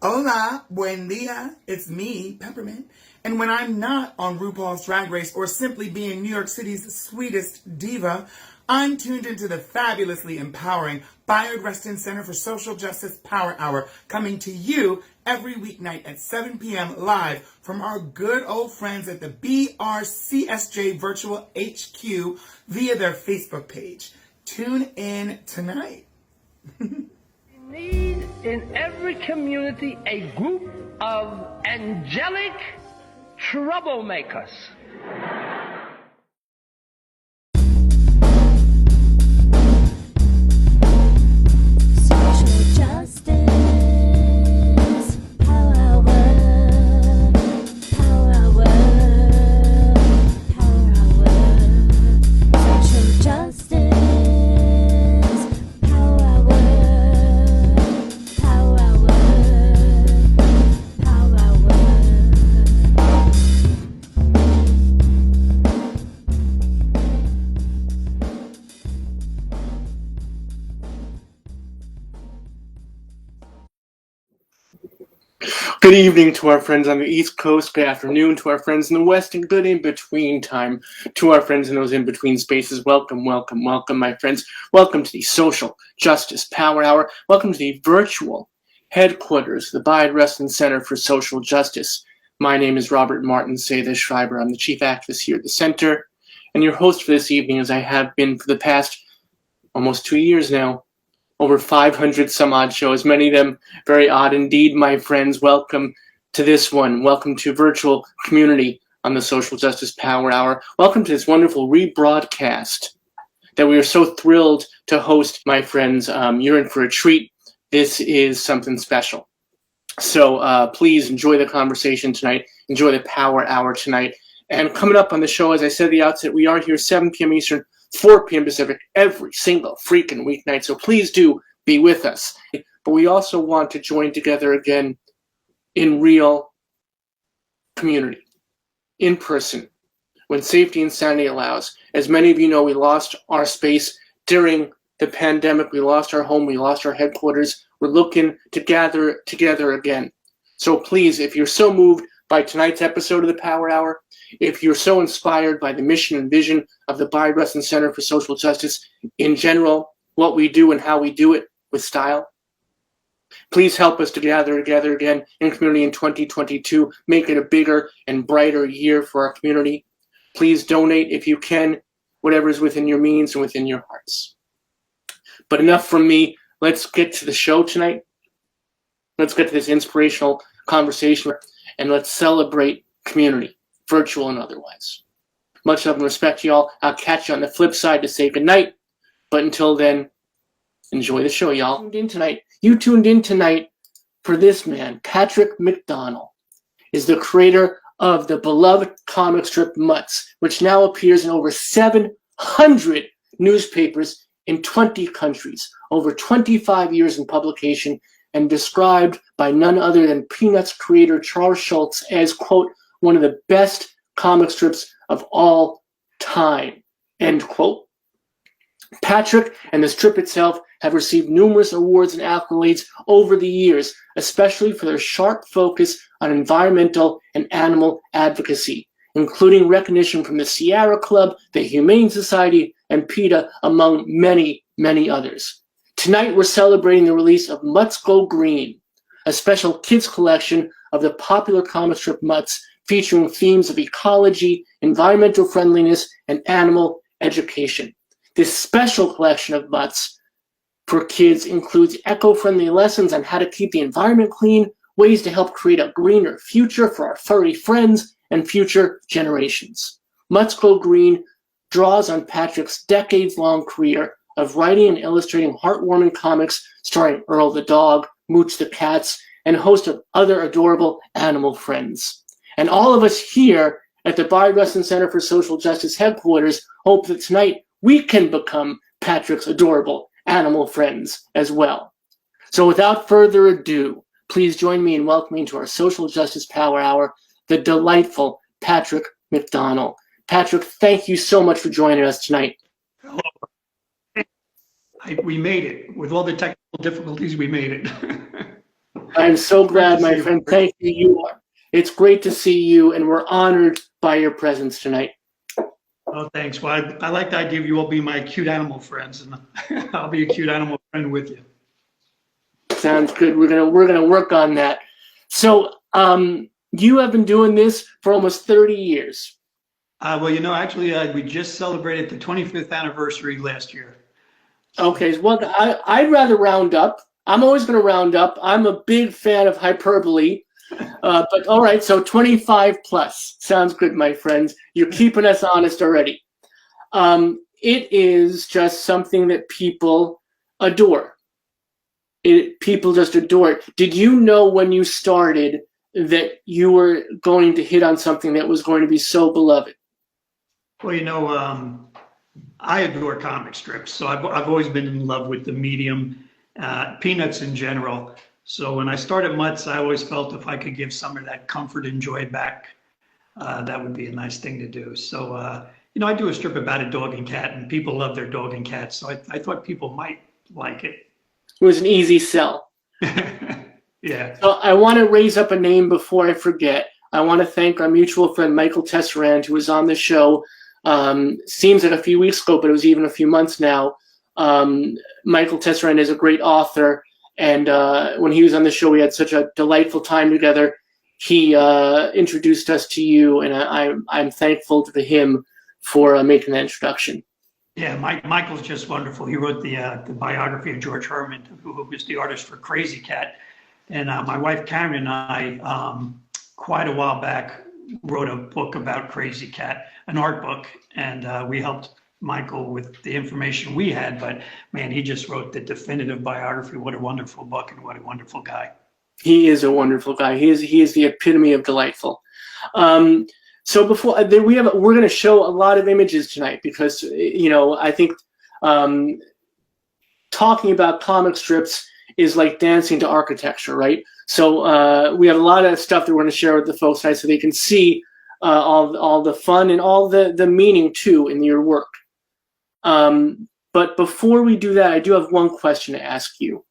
Hola, buen dia. It's me, Peppermint. And when I'm not on RuPaul's Drag Race or simply being New York City's sweetest diva, I'm tuned into the fabulously empowering Bayard Rustin Center for Social Justice Power Hour, coming to you every weeknight at 7 p.m. live from our good old friends at the BRCSJ Virtual HQ via their Facebook page. Tune in tonight. We need in every community a group of angelic troublemakers. Social justice, power hour, power hour, power hour. Social justice, power hour, power hour, power hour. Good evening to our friends on the East Coast, good afternoon to our friends in the West, and good in-between time to our friends in those in-between spaces. Welcome, welcome, welcome, my friends. Welcome to the Social Justice Power Hour. Welcome to the virtual headquarters, the Bayard Rustin Center for Social Justice. My name is Robert Martin Say Schreiber. I'm the chief activist here at the center, and your host for this evening, as I have been for the past almost 2 years now. Over 500 some odd shows, many of them very odd indeed, my friends. Welcome to this one. Welcome to virtual community on the Social Justice Power Hour. Welcome to this wonderful rebroadcast that we are so thrilled to host, my friends. You're in for a treat. This is something special. So please enjoy the conversation tonight. Enjoy the Power Hour tonight. And coming up on the show, as I said at the outset, we are here 7 p.m. Eastern, 4 p.m. Pacific every single freaking weeknight. So please do be with us. But we also want to join together again in real community, in person, when safety and sanity allows. As many of you know, we lost our space during the pandemic. We lost our home. We lost our headquarters. We're looking to gather together again. So please, if you're so moved by tonight's episode of the Power Hour, if you're so inspired by the mission and vision of the Bayard Rustin Center for Social Justice in general, what we do and how we do it with style, please help us to gather together again in community in 2022, make it a bigger and brighter year for our community. Please donate if you can, whatever is within your means and within your hearts. But enough from me. Let's get to the show tonight. Let's get to this inspirational conversation, and let's celebrate community, virtual and otherwise. Much love and respect to y'all. I'll catch you on the flip side to say goodnight. But until then, enjoy the show, y'all. You tuned in tonight for this man. Patrick McDonnell is the creator of the beloved comic strip Mutts, which now appears in over 700 newspapers in 20 countries, over 25 years in publication, and described by none other than Peanuts creator Charles Schulz as, quote, one of the best comic strips of all time, end quote. Patrick and the strip itself have received numerous awards and accolades over the years, especially for their sharp focus on environmental and animal advocacy, including recognition from the Sierra Club, the Humane Society, and PETA, among many, many others. Tonight we're celebrating the release of Mutts Go Green, a special kids collection of the popular comic strip Mutts, featuring themes of ecology, environmental friendliness, and animal education. This special collection of Mutts for kids includes eco-friendly lessons on how to keep the environment clean, ways to help create a greener future for our furry friends and future generations. Mutts Go Green draws on Patrick's decades-long career of writing and illustrating heartwarming comics starring Earl the dog, Mooch the cats, and a host of other adorable animal friends. And all of us here at the Bayard Rustin Center for Social Justice headquarters hope that tonight we can become Patrick's adorable animal friends as well. So without further ado, please join me in welcoming to our Social Justice Power Hour the delightful Patrick McDonnell. Patrick, thank you so much for joining us tonight. Hello. We made it. With all the technical difficulties, we made it. I'm so glad, my see you. friend. Thank you. It's great to see you, and we're honored by your presence tonight. Oh, thanks. Well, I like the idea of you all being my cute animal friends, and I'll be a cute animal friend with you. Sounds good. We're gonna work on that. So, you have been doing this for almost 30 years. Well, actually, we just celebrated the 25th anniversary last year. Okay, well, I'd rather round up. I'm always going to round up. I'm a big fan of hyperbole. But all right, so 25 plus. Sounds good, my friends. You're keeping us honest already. It is just something that people adore. People just adore it. Did you know when you started that you were going to hit on something that was going to be so beloved? Well, I adore comic strips, so I've always been in love with the medium, Peanuts in general. So when I started Mutts, I always felt if I could give some of that comfort and joy back, that would be a nice thing to do. So, I do a strip about a dog and cat, and people love their dog and cat, so I thought people might like it. It was an easy sell. Yeah. So I want to raise up a name before I forget. I want to thank our mutual friend Michael Tesserand, who was on the show. Seems like a few weeks ago, but it was even a few months now. Michael Tesserand is a great author, and when he was on the show, we had such a delightful time together. He introduced us to you, and I'm thankful to him for making that introduction. Yeah, Michael's just wonderful. He wrote the biography of George Herman, who was the artist for Crazy Cat. And my wife Karen and I, quite a while back, wrote a book about Crazy Cat, an art book, and we helped Michael with the information we had. But man, he just wrote the definitive biography. What a wonderful book, and what a wonderful guy. He is a wonderful guy. He is the epitome of delightful. So before we're going to show a lot of images tonight because I think talking about comic strips is like dancing to architecture, right? So we have a lot of stuff that we're going to share with the folks tonight so they can see all the fun and all the meaning too in your work. But before we do that, I do have one question to ask you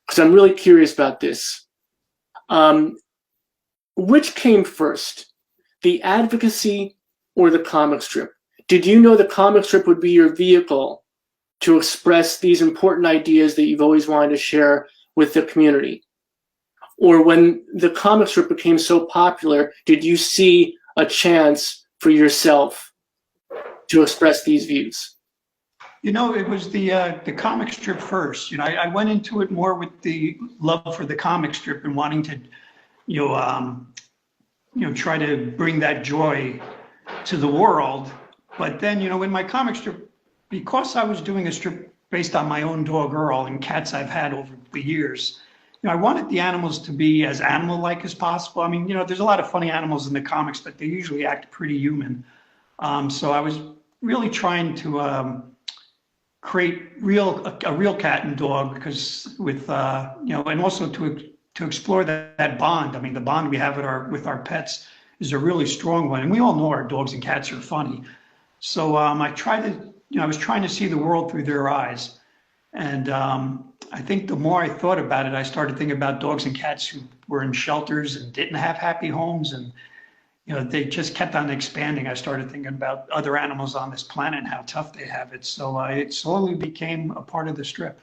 because I'm really curious about this. Which came first? The advocacy or the comic strip? Did you know the comic strip would be your vehicle to express these important ideas that you've always wanted to share with the community? Or when the comic strip became so popular, did you see a chance for yourself to express these views? It was the comic strip first. I went into it more with the love for the comic strip and wanting to, try to bring that joy to the world. But then, in my comic strip, because I was doing a strip based on my own dog Earl and cats I've had over the years, I wanted the animals to be as animal-like as possible. I mean, there's a lot of funny animals in the comics, but they usually act pretty human. So I was really trying to create a real cat and dog because with, and also to explore that bond. I mean, the bond we have with our pets is a really strong one. And we all know our dogs and cats are funny. So I was trying to see the world through their eyes. And I think the more I thought about it, I started thinking about dogs and cats who were in shelters and didn't have happy homes. And, they just kept on expanding. I started thinking about other animals on this planet and how tough they have it. So it slowly became a part of the strip.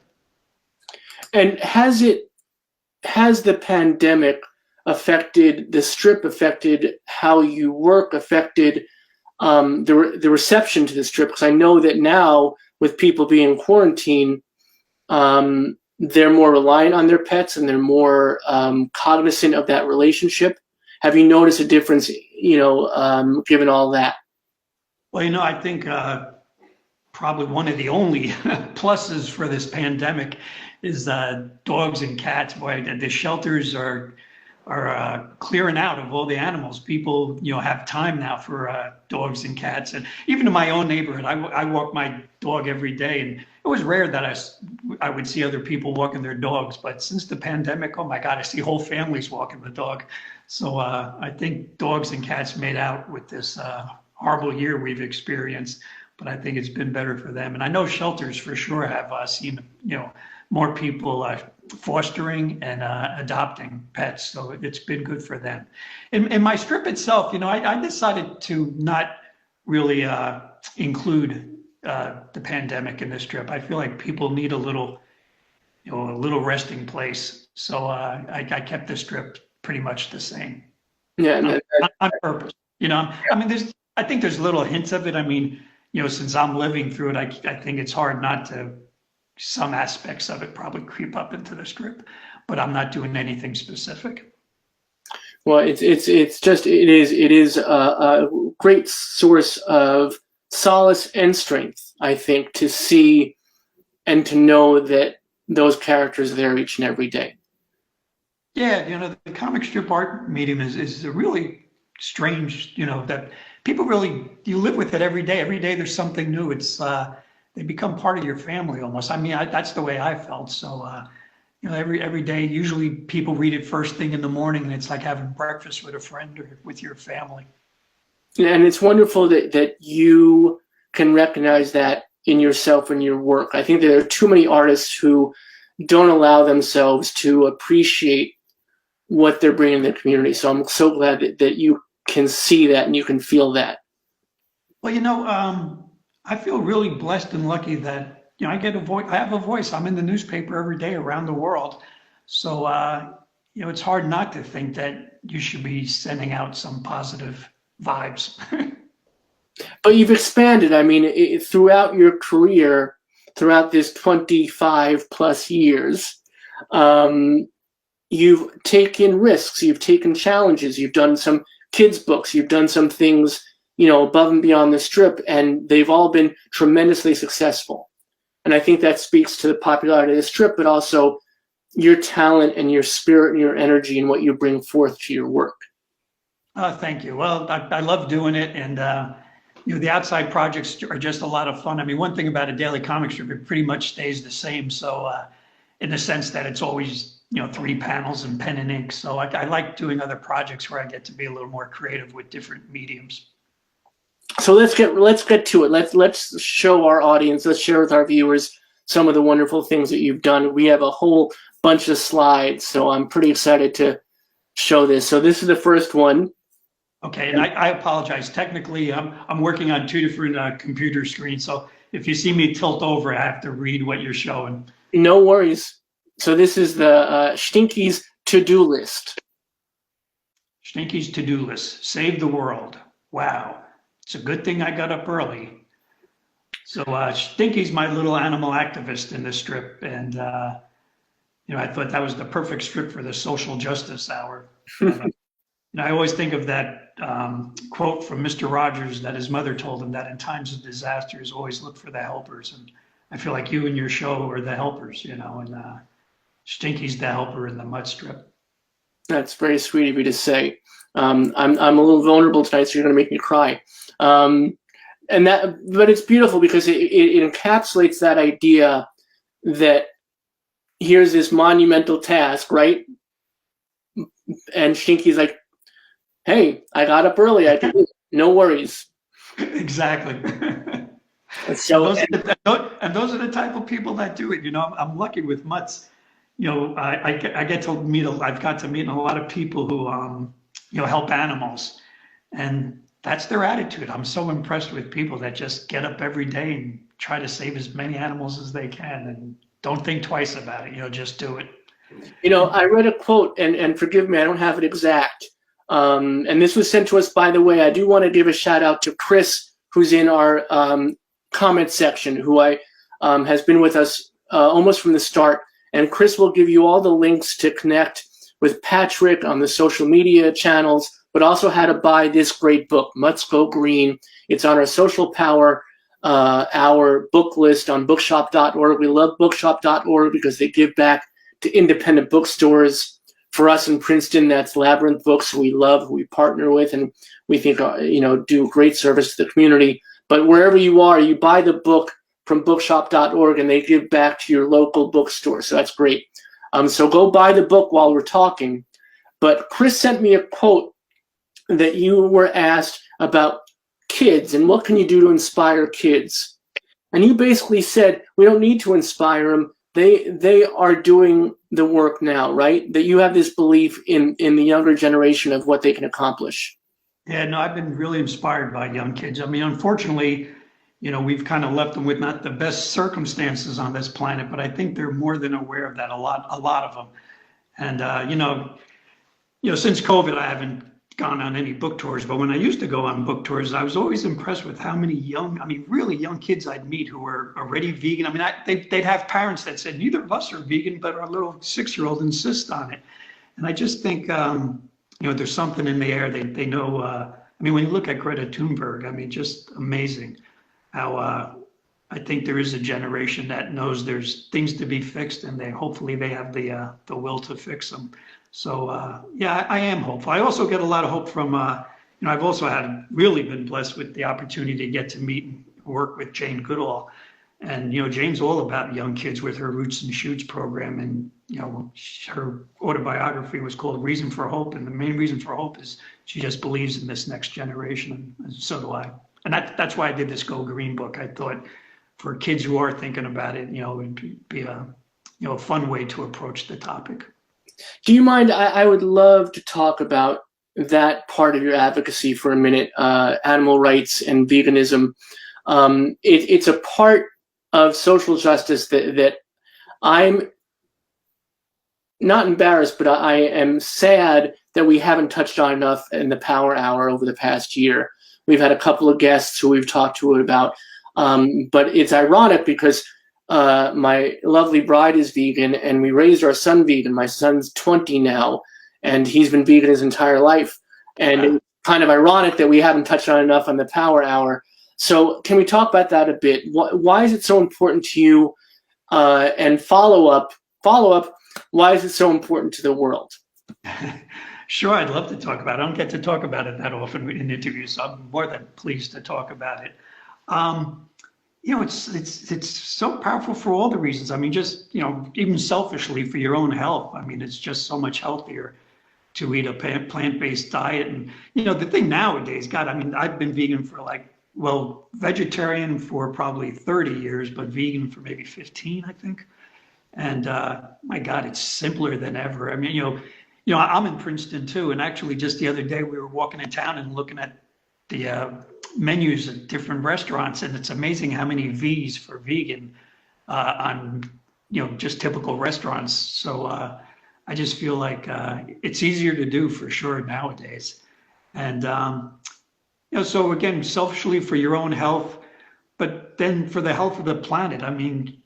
And has the pandemic affected the strip, affected how you work, affected the reception to the strip? Because I know that now with people being in quarantine, they're more reliant on their pets and they're more cognizant of that relationship. Have you noticed a difference, given all that? Well, I think probably one of the only pluses for this pandemic is dogs and cats. Boy, the shelters are clearing out of all the animals. People, have time now for dogs and cats. And even in my own neighborhood, I walk my dog every day, and it was rare that I would see other people walking their dogs. But since the pandemic, oh my God, I see whole families walking the dog. So I think dogs and cats made out with this horrible year we've experienced, but I think it's been better for them. And I know shelters for sure have seen, more people fostering and adopting pets. So it's been good for them. In my strip itself, I decided to not really include the pandemic in this strip. I feel like people need a little resting place. So I kept the strip pretty much the same. Yeah, On purpose. I think there's little hints of it. I mean, since I'm living through it, I think it's hard not to. Some aspects of it probably creep up into the strip, but I'm not doing anything specific. well, it is a great source of solace and strength, I think, to see and to know that those characters are there each and every day. Yeah, the comic strip art medium is a really strange, that people really, you live with it every day. Every day there's something new. It's they become part of your family almost. I mean, that's the way I felt. So, every day, usually people read it first thing in the morning, and it's like having breakfast with a friend or with your family. And it's wonderful that you can recognize that in yourself and your work. I think there are too many artists who don't allow themselves to appreciate what they're bringing to the community. So I'm so glad that you can see that and you can feel that. Well, I feel really blessed and lucky that, I get a voice. I have a voice. I'm in the newspaper every day around the world. So, it's hard not to think that you should be sending out some positive vibes. But you've expanded. I mean, throughout your career, throughout this 25 plus years, you've taken risks, you've taken challenges, you've done some kids' books, you've done some things, above and beyond the strip, and they've all been tremendously successful. And I think that speaks to the popularity of the strip, but also your talent and your spirit and your energy and what you bring forth to your work. Thank you. Well, I love doing it. And, the outside projects are just a lot of fun. I mean, one thing about a daily comic strip, it pretty much stays the same. So in the sense that it's always, 3 panels and pen and ink. So I like doing other projects where I get to be a little more creative with different mediums. So let's get to it. Let's show our audience, let's share with our viewers some of the wonderful things that you've done. We have a whole bunch of slides, so I'm pretty excited to show this. So this is the first one. Okay, and I apologize. Technically, I'm working on 2 different computer screens, so if you see me tilt over, I have to read what you're showing. No worries. So this is the Stinky's to-do list. Stinky's to-do list. Save the world. Wow. It's a good thing I got up early. So Stinky's my little animal activist in this strip, and I thought that was the perfect strip for the social justice hour. I always think of that quote from Mr. Rogers that his mother told him, that in times of disasters, always look for the helpers. And I feel like you and your show are the helpers, and Stinky's the helper in the Mutts strip. That's very sweet of you to say. I'm a little vulnerable tonight, so you're going to make me cry. But it's beautiful because it encapsulates that idea that here's this monumental task, right? And Stinky's like, hey, I got up early. I did it. No worries. Exactly. So, and those are the type of people that do it. I'm lucky with Mutts. I get to meet. I've got to meet a lot of people who help animals, and that's their attitude. I'm so impressed with people that just get up every day and try to save as many animals as they can, and don't think twice about it. Just do it. I read a quote, and forgive me, I don't have it exact. And this was sent to us, by the way. I do want to give a shout out to Chris, who's in our comment section, who has been with us almost from the start. And Chris will give you all the links to connect with Patrick on the social media channels, but also how to buy this great book, Mutts Go Green. It's on our Social Power our book list on bookshop.org. We love bookshop.org because they give back to independent bookstores. For us in Princeton, that's Labyrinth Books, who we love, who we partner with, and we think do great service to the community. But wherever you are, you buy the book from bookshop.org, and they give back to your local bookstore. So that's great. So go buy the book while we're talking. But Chris sent me a quote that you were asked about kids and what can you do to inspire kids. And you basically said, we don't need to inspire them. they are doing the work now, right? That you have this belief in the younger generation of what they can accomplish. Yeah, no, I've been really inspired by young kids. I mean, unfortunately, we've kind of left them with not the best circumstances on this planet, but I think they're more than aware of that, a lot of them. And, since COVID, I haven't gone on any book tours, but when I used to go on book tours, I was always impressed with how many really young kids I'd meet who were already vegan. I mean, they'd have parents that said, neither of us are vegan, but our little 6-year-old insists on it. And I just think, there's something in the air. They know, when you look at Greta Thunberg, I mean, just amazing how I think there is a generation that knows there's things to be fixed, and hopefully they have the will to fix them. So I am hopeful. I also get a lot of hope from I've also really been blessed with the opportunity to get to meet and work with Jane Goodall, and Jane's all about young kids with her Roots and Shoots program, and her autobiography was called Reason for Hope, and the main reason for hope is she just believes in this next generation, and so do I. And that's why I did this Go Green book. I thought for kids who are thinking about it, it would be a fun way to approach the topic. Do you mind? I would love to talk about that part of your advocacy for a minute, animal rights and veganism. It's a part of social justice that I'm not embarrassed, but I am sad that we haven't touched on enough in the Power Hour over the past year. We've had a couple of guests who we've talked to it about, but it's ironic because my lovely bride is vegan, and we raised our son vegan. My son's 20 now, and he's been vegan his entire life. And it's kind of ironic that we haven't touched on enough on the Power Hour. So can we talk about that a bit? Why is it so important to you? And follow up, why is it so important to the world? Sure, I'd love to talk about it. I don't get to talk about it that often in interviews, so I'm more than pleased to talk about it. It's so powerful for all the reasons. I mean, just, even selfishly for your own health. I mean, it's just so much healthier to eat a plant-based diet. And, the thing nowadays, God, I mean, I've been vegan for vegetarian for probably 30 years, but vegan for maybe 15, I think. And my God, it's simpler than ever. I mean, I'm in Princeton too. And actually just the other day we were walking in town and looking at the menus at different restaurants, and it's amazing how many V's for vegan on just typical restaurants. So I just feel like it's easier to do for sure nowadays. And so again, selfishly for your own health, but then for the health of the planet. I mean,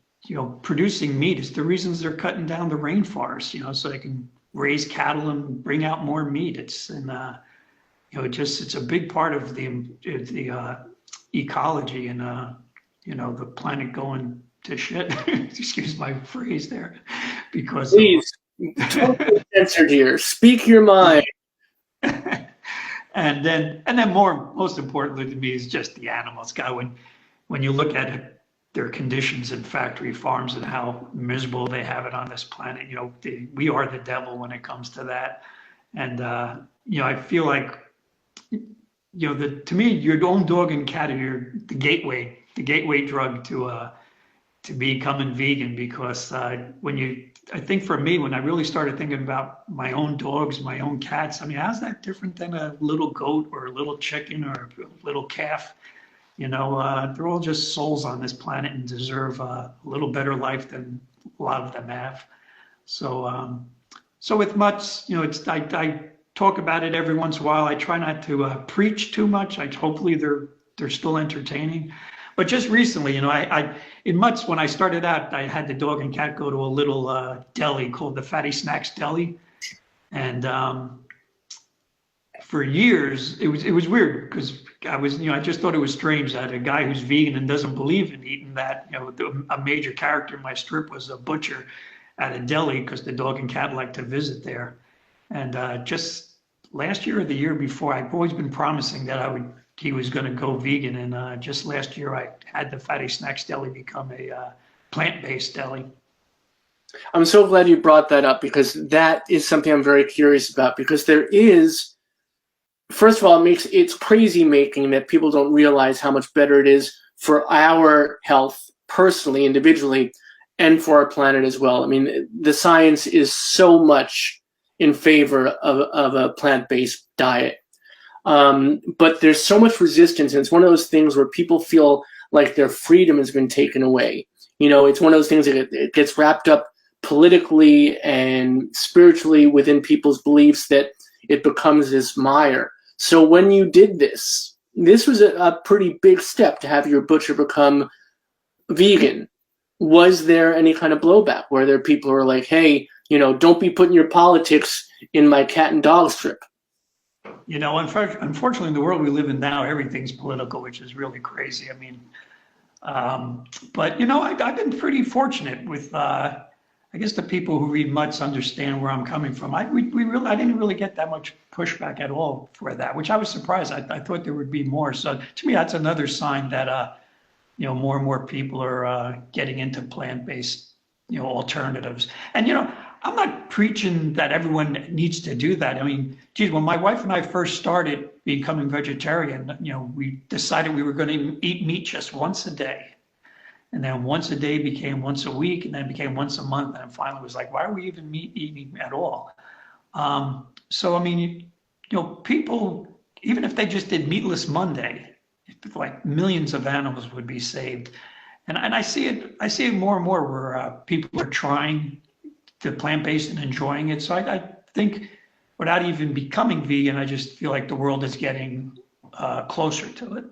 producing meat is the reasons they're cutting down the rainforest, so they can raise cattle and bring out more meat. It's it's a big part of the ecology and the planet going to shit. Excuse my phrase there, because please, totally censored here. Speak your mind. And then most importantly to me is just the animals. God, when you look at it, their conditions in factory farms and how miserable they have it on this planet, we are the devil when it comes to that. And I feel like to me, your own dog and cat are the gateway drug to becoming vegan, because I think for me, when I really started thinking about my own dogs, my own cats, I mean, how's that different than a little goat or a little chicken or a little calf? They're all just souls on this planet and deserve a little better life than a lot of them have. So with Mutts, I talk about it every once in a while. I try not to preach too much. Hopefully they're still entertaining. But just recently, I in Mutts, when I started out, I had the dog and cat go to a little deli called the Fatty Snacks Deli, and for years it was weird because I just thought it was strange that a guy who's vegan and doesn't believe in eating that, a major character in my strip was a butcher at a deli because the dog and cat like to visit there. And just last year or the year before, I've always been promising that he was going to go vegan. And just last year, I had the Fatty Snacks Deli become a plant-based deli. I'm so glad you brought that up, because that is something I'm very curious about, because there is, first of all, it's crazy making that people don't realize how much better it is for our health personally, individually, and for our planet as well. I mean, the science is so much in favor of a plant-based diet. But there's so much resistance, and it's one of those things where people feel like their freedom has been taken away. You know, it's one of those things that it gets wrapped up politically and spiritually within people's beliefs that it becomes this mire. So when you did this was a pretty big step to have your butcher become vegan. Was there any kind of blowback? Were there people who are like, hey, you know, don't be putting your politics in my cat and dog strip? You know, unfortunately, in the world we live in now, everything's political, which is really crazy. I mean, but, you know, I've been pretty fortunate with, I guess the people who read Mutts understand where I'm coming from. I didn't really get that much pushback at all for that, which I was surprised. I thought there would be more. So to me, that's another sign that, you know, more and more people are getting into plant-based, you know, alternatives. And, you know, I'm not preaching that everyone needs to do that. I mean, geez, when my wife and I first started becoming vegetarian, you know, we decided we were going to eat meat just once a day. And then once a day became once a week, and then it became once a month. And finally it was like, why are we even eating at all? So, I mean, you know, people, even if they just did Meatless Monday, like millions of animals would be saved. And I see it more and more where people are trying to plant-based and enjoying it. So I think without even becoming vegan, I just feel like the world is getting closer to it.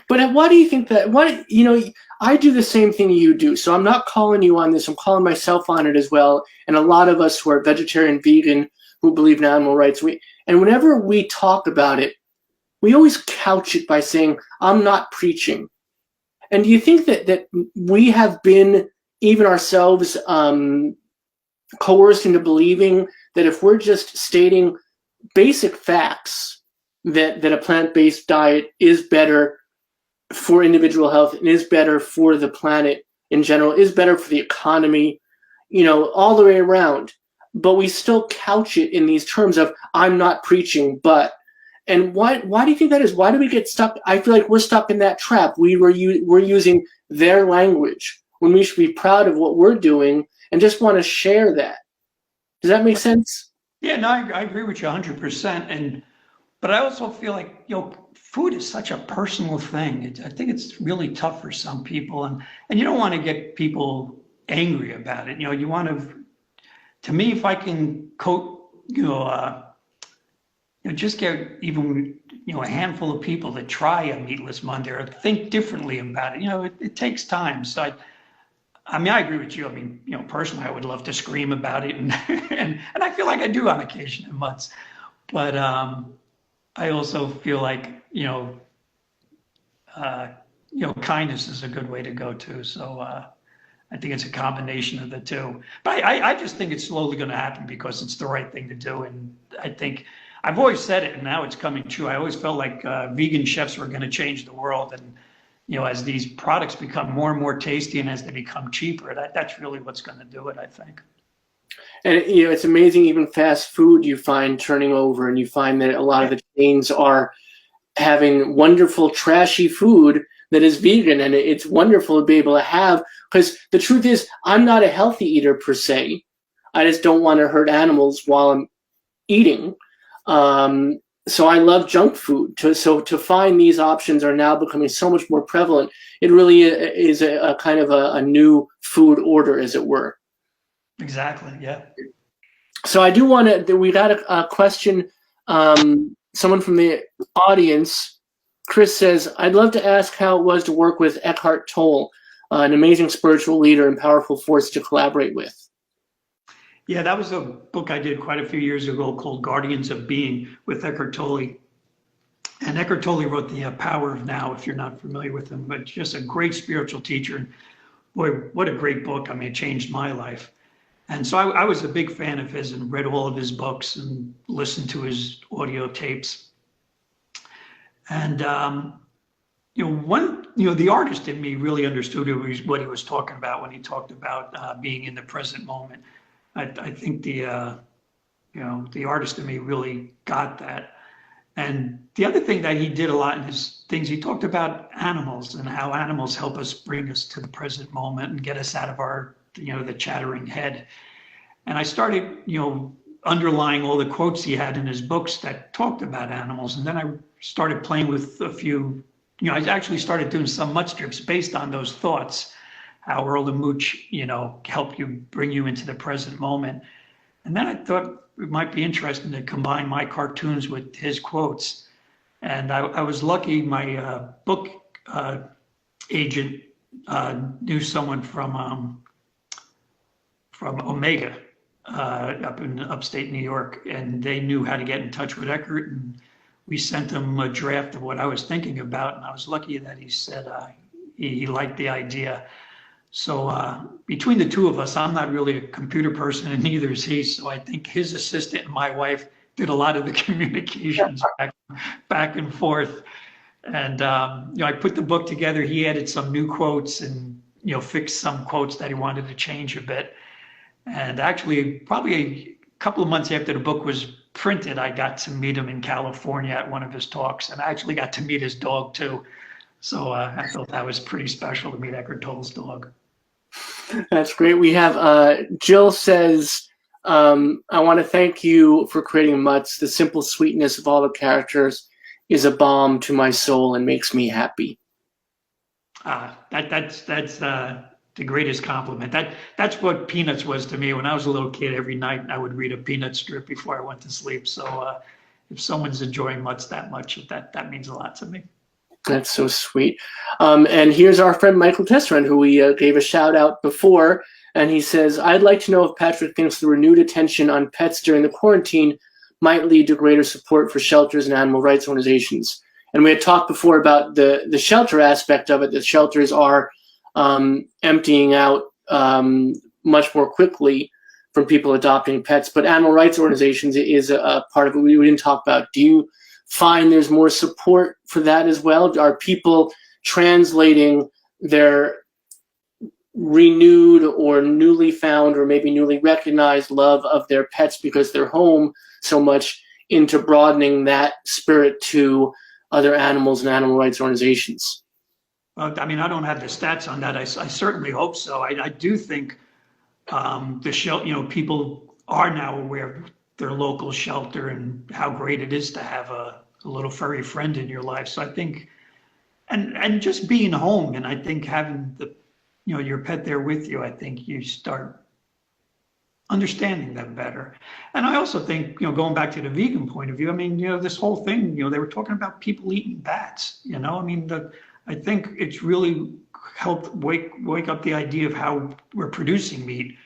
But why do you think that? Why, you know, I do the same thing you do. So I'm not calling you on this. I'm calling myself on it as well. And a lot of us who are vegetarian, vegan, who believe in animal rights, and whenever we talk about it, we always couch it by saying, I'm not preaching. And do you think that we have been, even ourselves, coerced into believing that if we're just stating basic facts, that a plant-based diet is better for individual health and is better for the planet in general, is better for the economy, you know, all the way around. But we still couch it in these terms of, I'm not preaching, but. And why do you think that is? Why do we get stuck? I feel like we're stuck in that trap. We're using their language when we should be proud of what we're doing and just want to share that. Does that make sense? Yeah, no, I agree with you 100%. But I also feel like, you know, food is such a personal thing. I think it's really tough for some people, and you don't want to get people angry about it. You know, you want to me, if I can just get even, you know, a handful of people to try a Meatless Monday or think differently about it. You know, it takes time. So I mean, I agree with you. I mean, you know, personally, I would love to scream about it, and and I feel like I do on occasion in Mutts. But I also feel like, you know, kindness is a good way to go too. So I think it's a combination of the two. But I just think it's slowly going to happen because it's the right thing to do. And I think I've always said it, and now it's coming true. I always felt like vegan chefs were going to change the world, and you know, as these products become more and more tasty and as they become cheaper, that's really what's going to do it, I think. And, you know, it's amazing, even fast food you find turning over, and you find that a lot of the chains are having wonderful, trashy food that is vegan, and it's wonderful to be able to have, because the truth is, I'm not a healthy eater per se. I just don't want to hurt animals while I'm eating. So I love junk food. So to find these options are now becoming so much more prevalent. It really is a kind of a new food order, as it were. Exactly. Yeah. So I do want to. We got a question. Someone from the audience, Chris says, "I'd love to ask how it was to work with Eckhart Tolle, an amazing spiritual leader and powerful force to collaborate with." Yeah, that was a book I did quite a few years ago called Guardians of Being with Eckhart Tolle. And Eckhart Tolle wrote The Power of Now, if you're not familiar with him, but just a great spiritual teacher. And boy, what a great book. I mean, it changed my life. And so I was a big fan of his and read all of his books and listened to his audio tapes. And, the artist in me really understood what he was talking about when he talked about being in the present moment. I think the artist in me really got that. And the other thing that he did a lot in his things, he talked about animals and how animals help us bring us to the present moment and get us out of our, the chattering head. And I started, underlying all the quotes he had in his books that talked about animals. And then I started playing with a few, I actually started doing some Mutts strips based on those thoughts, how Earl and Mooch, help you bring you into the present moment. And then I thought it might be interesting to combine my cartoons with his quotes. And I was lucky, my book agent knew someone from Omega up in upstate New York, and they knew how to get in touch with Eckert. And we sent him a draft of what I was thinking about. And I was lucky that he said he liked the idea. So between the two of us, I'm not really a computer person, and neither is he. So I think his assistant and my wife did a lot of the communications back and forth. And I put the book together. He added some new quotes and fixed some quotes that he wanted to change a bit. And actually, probably a couple of months after the book was printed, I got to meet him in California at one of his talks, and I actually got to meet his dog too. So I thought that was pretty special to meet Eckhart Tolle's dog. That's great. We have Jill says, I want to thank you for creating Mutts. The simple sweetness of all the characters is a balm to my soul and makes me happy. That's the greatest compliment. That's what Peanuts was to me when I was a little kid. Every night I would read a Peanut strip before I went to sleep. So if someone's enjoying Mutts that much, that means a lot to me. That's so sweet. And here's our friend Michael Tesserand, who we gave a shout out before. And he says, I'd like to know if Patrick thinks the renewed attention on pets during the quarantine might lead to greater support for shelters and animal rights organizations. And we had talked before about the shelter aspect of it. The shelters are emptying out much more quickly from people adopting pets. But animal rights organizations is a part of it we didn't talk about. Do you find there's more support for that as well? Are people translating their renewed or newly found or maybe newly recognized love of their pets because they're home so much into broadening that spirit to other animals and animal rights organizations? Well, I mean, I don't have the stats on that. I certainly hope so. I do think people are now aware of their local shelter and how great it is to have a little furry friend in your life. So I think, and just being home, and I think having your pet there with you, I think you start understanding them better. And I also think, going back to the vegan point of view, I mean, this whole thing, they were talking about people eating bats, I mean, I think it's really helped wake up the idea of how we're producing meat,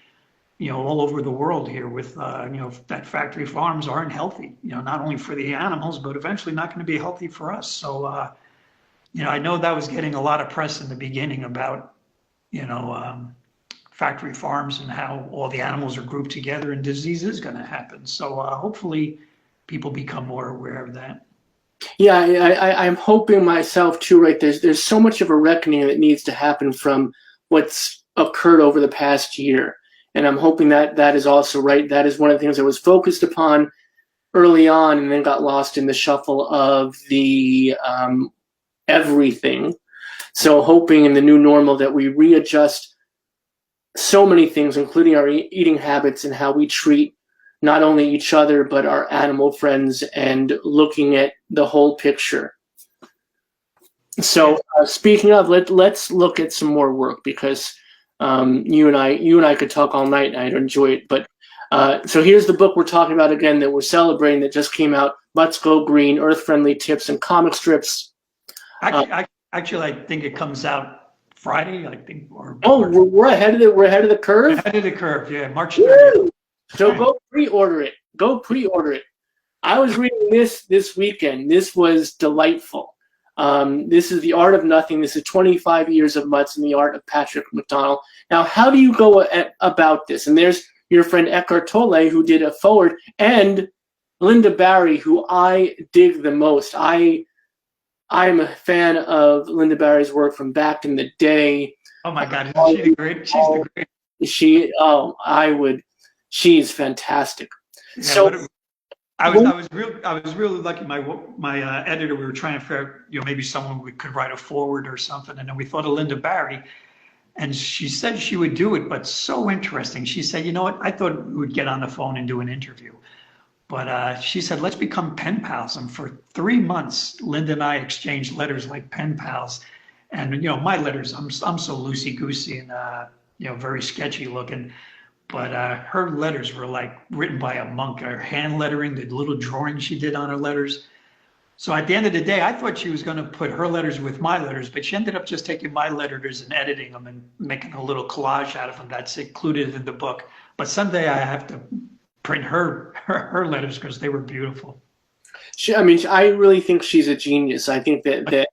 all over the world here with, that factory farms aren't healthy, not only for the animals, but eventually not going to be healthy for us. So, I know that was getting a lot of press in the beginning about, factory farms and how all the animals are grouped together and disease is going to happen. So hopefully people become more aware of that. Yeah, I'm hoping myself too, right? There's so much of a reckoning that needs to happen from what's occurred over the past year. And I'm hoping that is also right. That is one of the things that was focused upon early on and then got lost in the shuffle of the everything. So hoping in the new normal that we readjust so many things, including our eating habits and how we treat not only each other, but our animal friends, and looking at the whole picture. So speaking of, let's look at some more work, because you and I could talk all night and I'd enjoy it. But so here's the book we're talking about again that we're celebrating that just came out, Mutts Go Green, Earth-Friendly Tips and Comic Strips. Actually, I think it comes out Friday, I think. We're ahead of the curve? Ahead of the curve, yeah, March 30th. So go pre-order it. I was reading this weekend. This was delightful. This is The Art of Nothing. This is 25 years of Mutts and the Art of Patrick McDonnell. Now, how do you go about this? And there's your friend Eckhart Tolle, who did a forward, and Linda Barry, who I dig the most. I'm a fan of Linda Barry's work from back in the day. Oh my God, isn't she great? She's the great. She's fantastic. Yeah, So I was really lucky. My editor, we were trying to figure, maybe someone we could write a forward or something, and then we thought of Linda Barry, and she said she would do it, but so interesting. She said, you know what? I thought we would get on the phone and do an interview, but she said, let's become pen pals. And for 3 months, Linda and I exchanged letters like pen pals, and my letters, I'm so loosey goosey and very sketchy looking. But her letters were like written by a monk, her hand lettering, the little drawings she did on her letters. So at the end of the day, I thought she was going to put her letters with my letters, but she ended up just taking my letters and editing them and making a little collage out of them that's included in the book. But someday I have to print her letters because they were beautiful. I really think she's a genius. I think that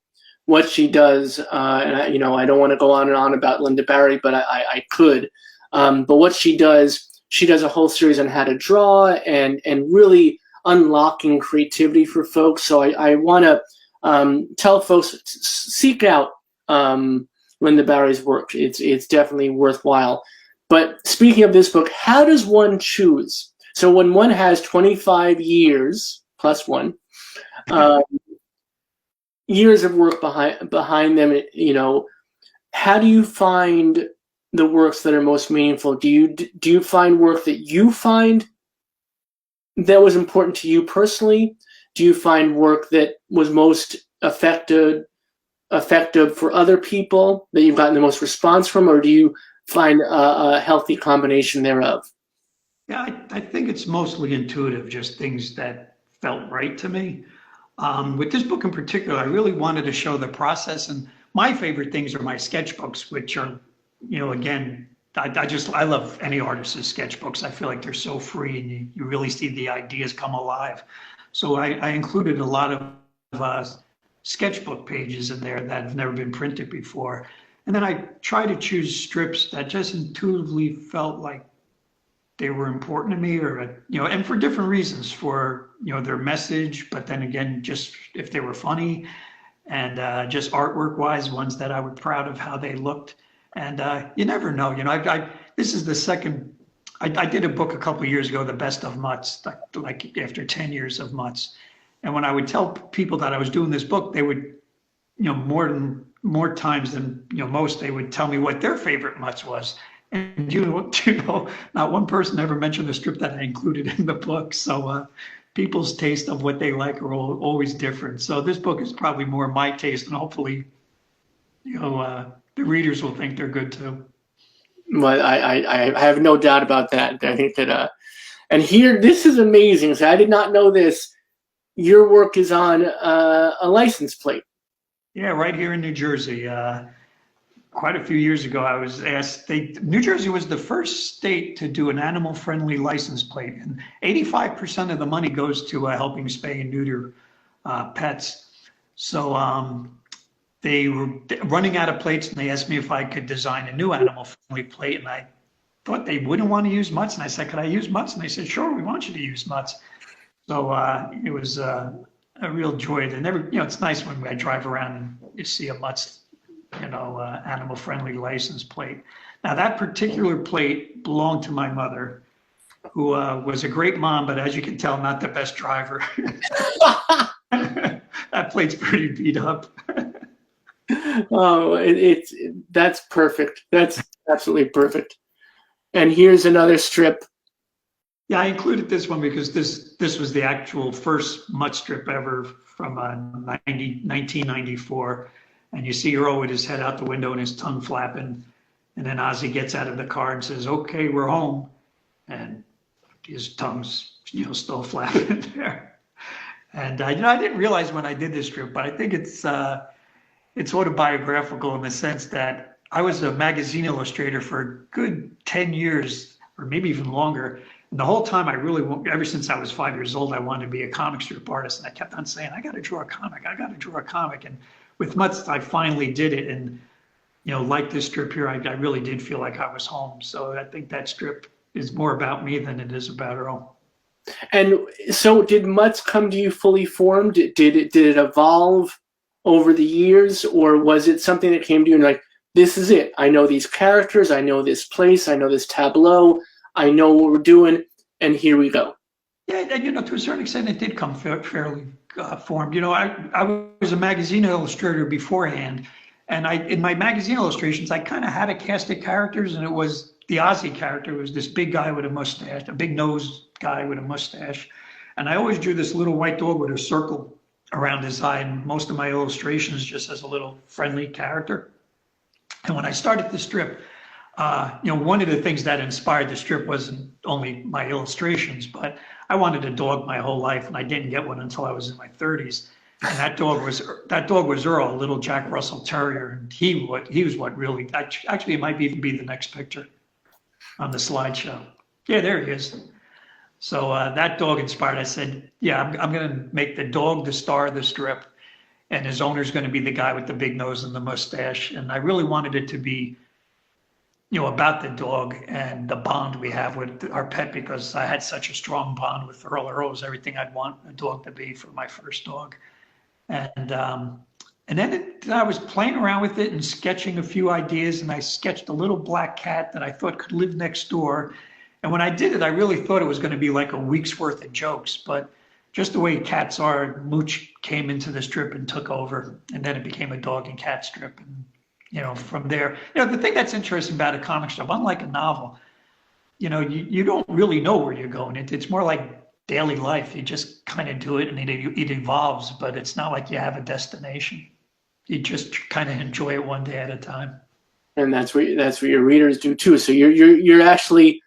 what she does, and I don't want to go on and on about Linda Barry, but I could. But what she does a whole series on how to draw and really unlocking creativity for folks. So I want to tell folks, seek out Linda Barry's work. It's definitely worthwhile. But speaking of this book, how does one choose? So when one has 25 years plus one years of work behind them, how do you find the works that are most meaningful? Do you find work that you find that was important to you personally? Do you find work that was most effective for other people that you've gotten the most response from, or do you find a healthy combination thereof? Yeah, I think it's mostly intuitive, just things that felt right to me. With this book in particular, I really wanted to show the process, and my favorite things are my sketchbooks, which are, again, I love any artist's sketchbooks. I feel like they're so free and you really see the ideas come alive. So I included a lot of sketchbook pages in there that have never been printed before. And then I try to choose strips that just intuitively felt like they were important to me, or, and for different reasons, for, their message, but then again, just if they were funny, and just artwork wise, ones that I was proud of how they looked. And you never know, this is the second, I did a book a couple of years ago, The Best of Mutts, like after 10 years of Mutts. And when I would tell people that I was doing this book, they would, more times than, most, they would tell me what their favorite Mutts was. And not one person ever mentioned the strip that I included in the book. So people's taste of what they like are always different. So this book is probably more my taste, and hopefully, the readers will think they're good too. Well, I have no doubt about that. I think that, and here, this is amazing. So I did not know this. Your work is on a license plate. Yeah, right here in New Jersey. Quite a few years ago, I was asked, New Jersey was the first state to do an animal-friendly license plate, and 85% of the money goes to helping spay and neuter pets. So they were running out of plates, and they asked me if I could design a new animal-friendly plate, and I thought they wouldn't want to use mutts, and I said, could I use mutts? And they said, sure, we want you to use mutts. So it was a real joy. It's nice when I drive around and you see a mutts, animal-friendly license plate. Now, that particular plate belonged to my mother, who was a great mom, but as you can tell, not the best driver. That plate's pretty beat up. Oh, that's perfect. That's absolutely perfect. And here's another strip. Yeah, I included this one because this was the actual first mutt strip ever from 1994. And you see Earl with his head out the window and his tongue flapping. And then Ozzy gets out of the car and says, okay, we're home. And his tongue's, still flapping there. And I didn't realize when I did this strip, but I think it's autobiographical in the sense that I was a magazine illustrator for a good 10 years, or maybe even longer. And the whole time ever since I was 5 years old, I wanted to be a comic strip artist. And I kept on saying, I got to draw a comic. And with Mutts, I finally did it. And, like this strip here, I really did feel like I was home. So I think that strip is more about me than it is about Earl. And so did Mutts come to you fully formed? Did it evolve over the years? Or was it something that came to you and like, this is it. I know these characters. I know this place. I know this tableau. I know what we're doing. And here we go. Yeah, and to a certain extent, it did come fairly formed. I was a magazine illustrator beforehand, and in my magazine illustrations, I kind of had a cast of characters, and it was the Aussie character. It was this big guy with a mustache, a big nose guy with a mustache, and I always drew this little white dog with a circle around his eye, and most of my illustrations just as a little friendly character. And when I started the strip, one of the things that inspired the strip wasn't only my illustrations, but I wanted a dog my whole life, and I didn't get one until I was in my 30s. And that dog was Earl, a little Jack Russell Terrier, and he was what really actually it might even be the next picture on the slideshow. Yeah, there he is. So that dog inspired. I said, yeah, I'm going to make the dog the star of the strip, and his owner's going to be the guy with the big nose and the mustache. And I really wanted it to be about the dog and the bond we have with our pet, because I had such a strong bond with Earl. Earl was everything I'd want a dog to be for my first dog. And then I was playing around with it and sketching a few ideas, and I sketched a little black cat that I thought could live next door. And when I did it, I really thought it was going to be like a week's worth of jokes, but just the way cats are, Mooch came into the strip and took over, and then it became a dog and cat strip. And from there, the thing that's interesting about a comic strip, unlike a novel, you don't really know where you're going. It's more like daily life. You just kind of do it, and it evolves, but it's not like you have a destination. You just kind of enjoy it one day at a time. And that's what your readers do too. So you're actually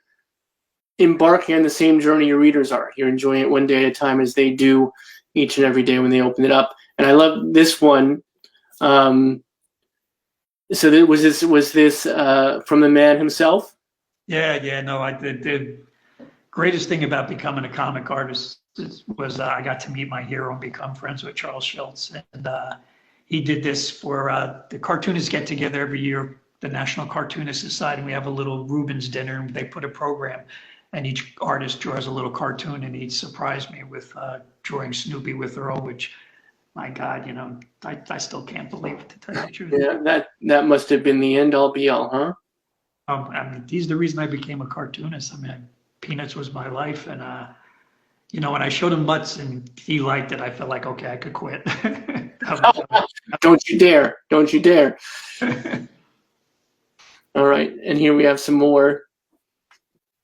embarking on the same journey your readers are. You're enjoying it one day at a time, as they do each and every day when they open it up. And I love this one. So was this from the man himself? Yeah. No, the greatest thing about becoming a comic artist was I got to meet my hero and become friends with Charles Schultz. And he did this for the cartoonists get together every year, the National Cartoonist Society. And we have a little Rubens dinner, and they put a program, and each artist draws a little cartoon, and he surprised me with drawing Snoopy with Earl, which, my God, I still can't believe it, to tell you the truth. Yeah, that must have been the end all be all, huh? He's the reason I became a cartoonist. Peanuts was my life, and when I showed him Mutts and he liked it, I felt like, okay, I could quit. Don't you dare! Don't you dare! All right, and here we have some more.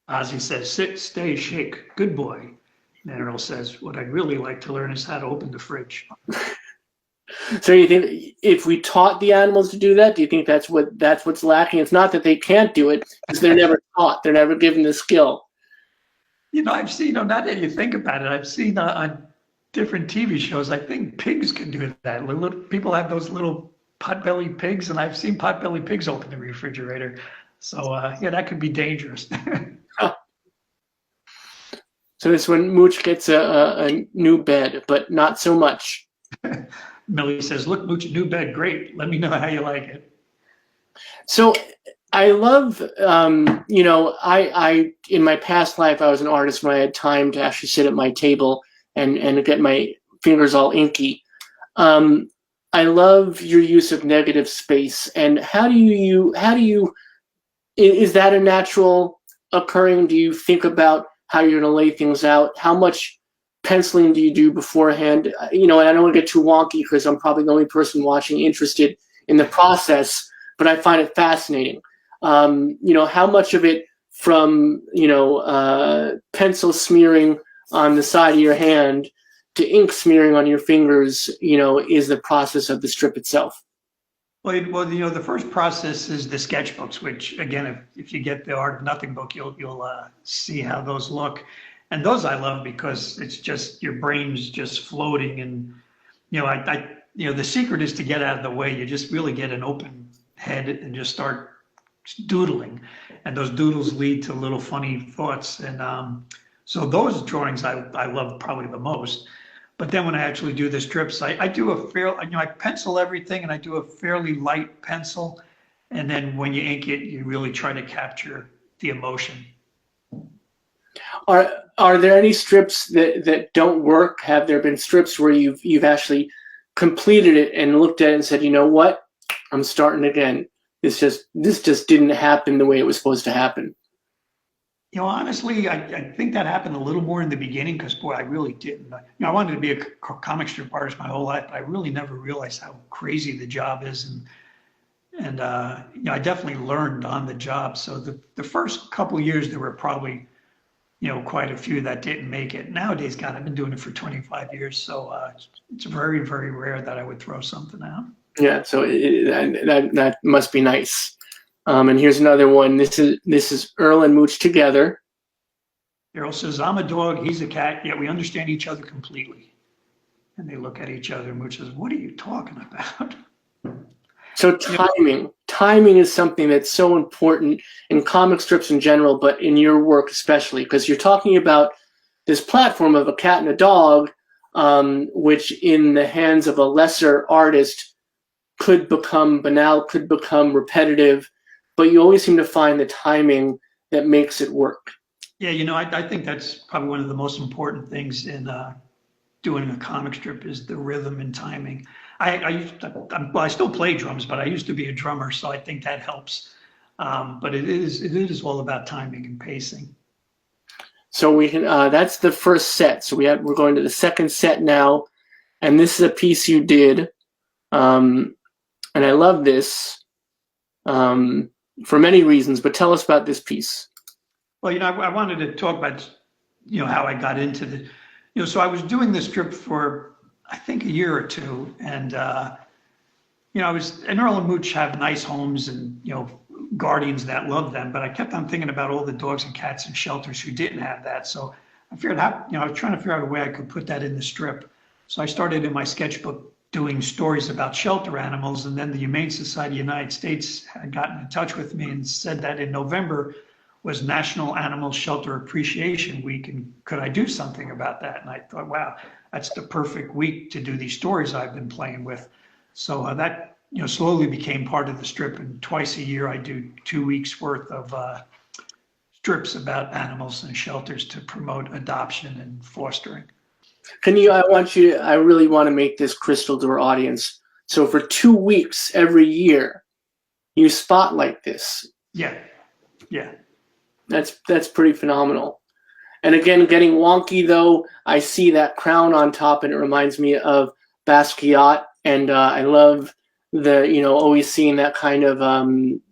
Ozzy says, "Sit, stay, shake, good boy." And Earl says, "What I'd really like to learn is how to open the fridge." So you think if we taught the animals to do that, do you think that's what's lacking? It's not that they can't do it, because they're never taught. They're never given the skill. I've seen, now that you think about it, I've seen on different TV shows, I think pigs can do that. People have those little pot-bellied pigs, and I've seen pot-bellied pigs open the refrigerator. So, that could be dangerous. So this when Mooch gets a new bed, but not so much. Millie says, "Look, Mooch, new bed, great. Let me know how you like it." So I love, I in my past life, I was an artist when I had time to actually sit at my table and get my fingers all inky. I love your use of negative space. And how do you, is that a natural occurring? Do you think about how you're going to lay things out? How much penciling do you do beforehand? And I don't want to get too wonky, because I'm probably the only person watching interested in the process, but I find it fascinating. How much of it from, pencil smearing on the side of your hand to ink smearing on your fingers, is the process of the strip itself? Well, the first process is the sketchbooks, which, again, if you get the Art of Nothing book, you'll see how those look. And those I love, because it's just your brain's just floating. And, the secret is to get out of the way. You just really get an open head and just start doodling. And those doodles lead to little funny thoughts. And so those drawings I love probably the most. But then when I actually do the strips, I do I pencil everything, and I do a fairly light pencil. And then when you ink it, you really try to capture the emotion. Are there any strips that don't work? Have there been strips where you've actually completed it and looked at it and said, you know what, I'm starting again. This just didn't happen the way it was supposed to happen? Honestly, I think that happened a little more in the beginning because, boy, I really didn't. I wanted to be a comic strip artist my whole life, but I really never realized how crazy the job is. And I definitely learned on the job. So the first couple of years, there were probably, quite a few that didn't make it. Nowadays, God, I've been doing it for 25 years. So it's very, very rare that I would throw something out. Yeah, so that must be nice. And here's another one. This is Earl and Mooch together. Earl says, I'm a dog, he's a cat, yet we understand each other completely. And they look at each other, and Mooch says, what are you talking about? So timing is something that's so important in comic strips in general, but in your work especially, because you're talking about this platform of a cat and a dog, which in the hands of a lesser artist could become banal, could become repetitive, but you always seem to find the timing that makes it work. Yeah, I think that's probably one of the most important things in doing a comic strip is the rhythm and timing. I still play drums, but I used to be a drummer, so I think that helps. But it is all about timing and pacing. So we can. That's the first set. So we're going to the second set now, and this is a piece you did, and I love this for many reasons. But tell us about this piece. Well, I wanted to talk about, how I got into the, so I was doing this strip for, I think, a year or two. And, and Earl and Mooch have nice homes and, guardians that love them. But I kept on thinking about all the dogs and cats in shelters who didn't have that. So I figured out, I was trying to figure out a way I could put that in the strip. So I started in my sketchbook doing stories about shelter animals. And then the Humane Society of the United States had gotten in touch with me and said that in November was National Animal Shelter Appreciation Week, and could I do something about that? And I thought, wow, that's the perfect week to do these stories I've been playing with. So that slowly became part of the strip, and twice a year I do 2 weeks worth of strips about animals and shelters to promote adoption and fostering. I really want to make this crystal to our audience. So for 2 weeks every year, you spotlight this. Yeah. That's pretty phenomenal. And again, getting wonky though, I see that crown on top and it reminds me of Basquiat, and I love the always seeing that kind of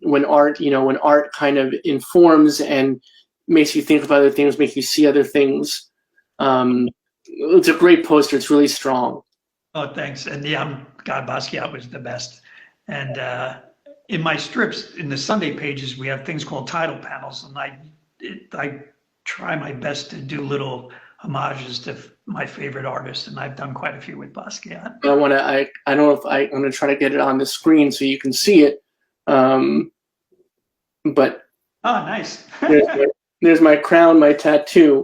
when art kind of informs and makes you think of other things, make you see other things. It's a great poster. It's really strong. Oh, thanks. And yeah, God, Basquiat was the best. And in my strips, in the Sunday pages, we have things called title panels, and I try my best to do little homages to my favorite artists, and I've done quite a few with Basquiat. I don't know if I'm going to try to get it on the screen so you can see it. But oh, nice. there's my crown, my tattoo,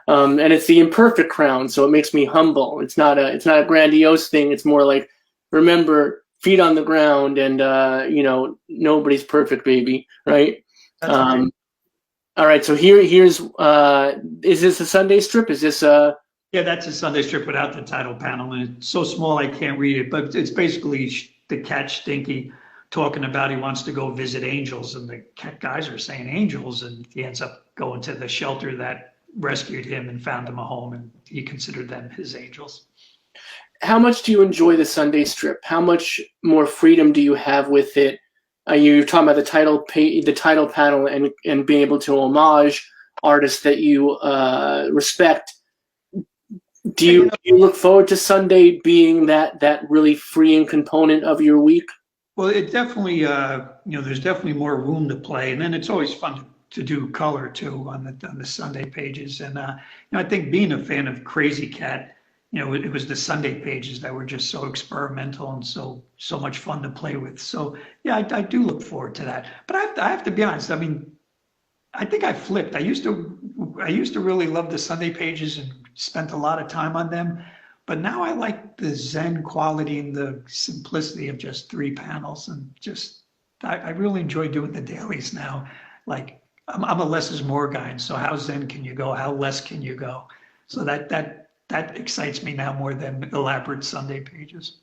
and it's the imperfect crown, so it makes me humble. It's not a grandiose thing. It's more like, remember, feet on the ground, and nobody's perfect, baby, right? That's right. All right, so here's is this a Sunday strip? Is this a? Yeah, that's a Sunday strip without the title panel, and it's so small I can't read it. But it's basically the cat Stinky talking about he wants to go visit angels, and the cat guys are saying angels, and he ends up going to the shelter that rescued him and found him a home, and he considered them his angels. How much do you enjoy the Sunday strip? How much more freedom do you have with it? You're talking about the title panel and being able to homage artists that you respect. Do you look forward to Sunday being that really freeing component of your week? Well, it definitely, there's definitely more room to play, and then it's always fun to do color too on the Sunday pages. And I think being a fan of Crazy Cat, it was the Sunday pages that were just so experimental and so much fun to play with. So yeah, I do look forward to that. But I have to be honest. I mean, I think I flipped. I used to really love the Sunday pages and spent a lot of time on them. But now I like the Zen quality and the simplicity of just 3 panels, and just I really enjoy doing the dailies now. Like I'm a less is more guy, and so how Zen can you go? How less can you go? So that excites me now more than elaborate Sunday pages.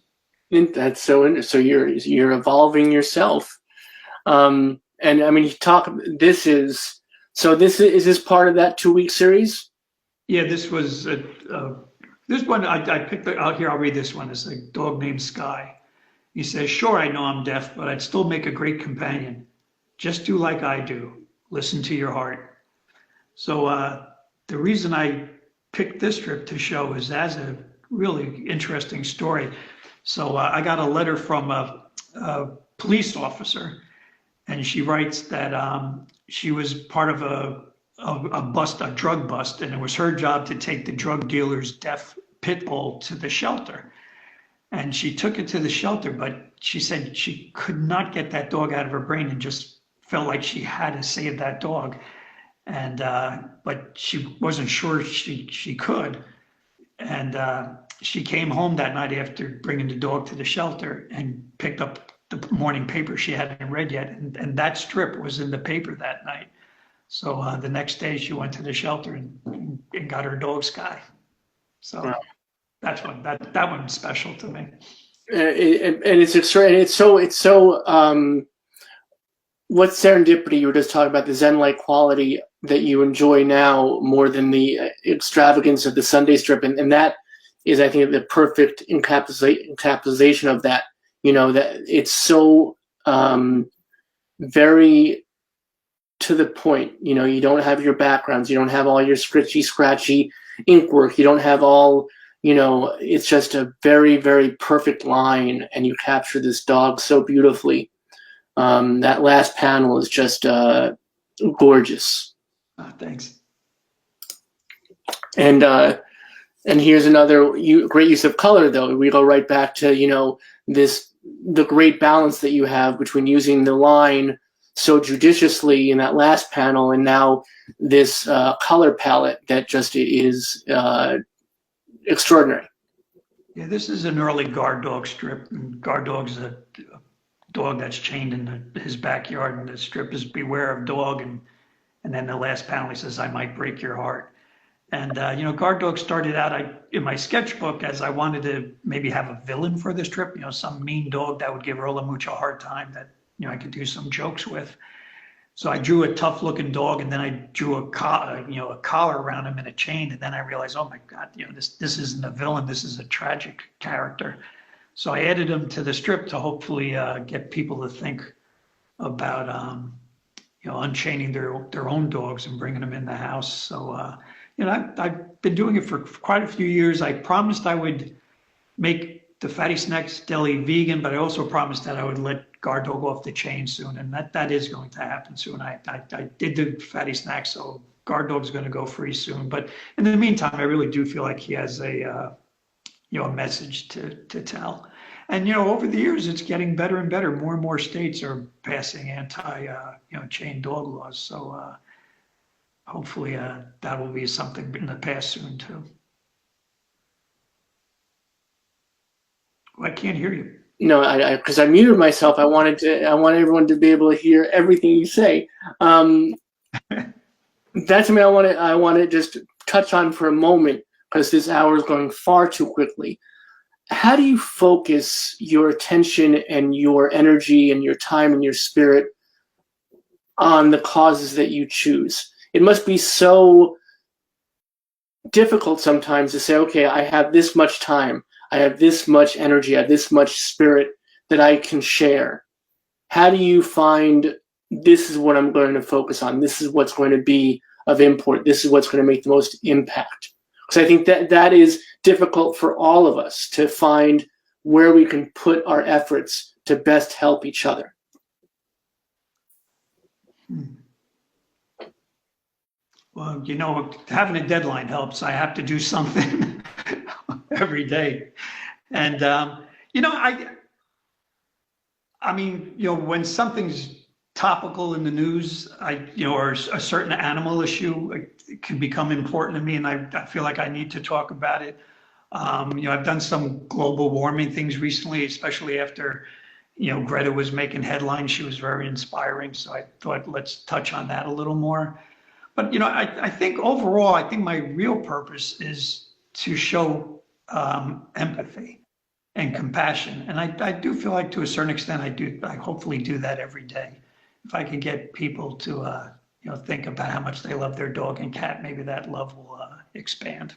And that's so interesting. So you're evolving yourself, and I mean, this is So is this part of that 2-week series? Yeah, this was this one I picked out here. I'll read this one. It's a dog named Sky. He says, "Sure, I know I'm deaf, but I'd still make a great companion. Just do like I do. Listen to your heart." So the reason I picked this strip to show is as a really interesting story. So I got a letter from a police officer, and she writes that she was part of a drug bust, and it was her job to take the drug dealer's deaf pit bull to the shelter. And she took it to the shelter, but she said she could not get that dog out of her brain and just felt like she had to save that dog. And but she wasn't sure she could. And she came home that night after bringing the dog to the shelter and picked up the morning paper she hadn't read yet. And that strip was in the paper that night. So the next day she went to the shelter and got her dog Sky. So wow. That's one that one's special to me. And it's so what serendipity you were just talking about, the Zen-like quality that you enjoy now more than the extravagance of the Sunday strip, and that is, I think, the perfect encapsulation of that. You know, that it's so very to the point. You know, you don't have your backgrounds, you don't have all your scratchy ink work, you don't have all, you know, it's just a very, very perfect line, and you capture this dog so beautifully. That last panel is just gorgeous. Oh, thanks. And here's another great use of color, though. We go right back to, you know, the great balance that you have between using the line so judiciously in that last panel, and now this color palette that just is extraordinary. Yeah, this is an early guard dog strip. And guard dog's a dog that's chained in his backyard, and the strip is "Beware of Dog," and then the last panel he says, "I might break your heart." And you know, guard dog started out in my sketchbook as I wanted to maybe have a villain for the strip, you know, some mean dog that would give Earl Mooch a hard time that, you know, I could do some jokes with. So I drew a tough-looking dog, and then I drew a collar around him and a chain, and then I realized, oh my God, you know, this isn't a villain, this is a tragic character. So I added him to the strip to hopefully get people to think about, you know, unchaining their own dogs and bringing them in the house. So, you know, I've been doing it for quite a few years. I promised I would make the Fatty Snacks Deli vegan, but I also promised that I would let guard dog off the chain soon, and that is going to happen soon. I did the Fatty Snacks, so guard dog's going to go free soon. But in the meantime, I really do feel like he has a you know, a message to tell. And you know, over the years, it's getting better and better. More and more states are passing you know, chain dog laws. So hopefully that will be something in the past soon too. Well, I can't hear you. No, because I muted myself. I want everyone to be able to hear everything you say. That's something I want to just touch on for a moment, because this hour is going far too quickly. How do you focus your attention and your energy and your time and your spirit on the causes that you choose? It must be so difficult sometimes to say, okay, I have this much time, I have this much energy, I have this much spirit that I can share. How do you find, this is what I'm going to focus on, this is what's going to be of import, this is what's going to make the most impact? Because I think that is difficult for all of us to find where we can put our efforts to best help each other. Well, you know, having a deadline helps. I have to do something every day. And, you know, I mean, you know, when something's topical in the news, you know, or a certain animal issue, it can become important to me, and I feel like I need to talk about it. You know, I've done some global warming things recently, especially after, you know, Greta was making headlines. She was very inspiring. So I thought, let's touch on that a little more. But, you know, I think overall, I think my real purpose is to show empathy and compassion. And I do feel like, to a certain extent, I hopefully do that every day. If I can get people to think about how much they love their dog and cat, maybe that love will expand.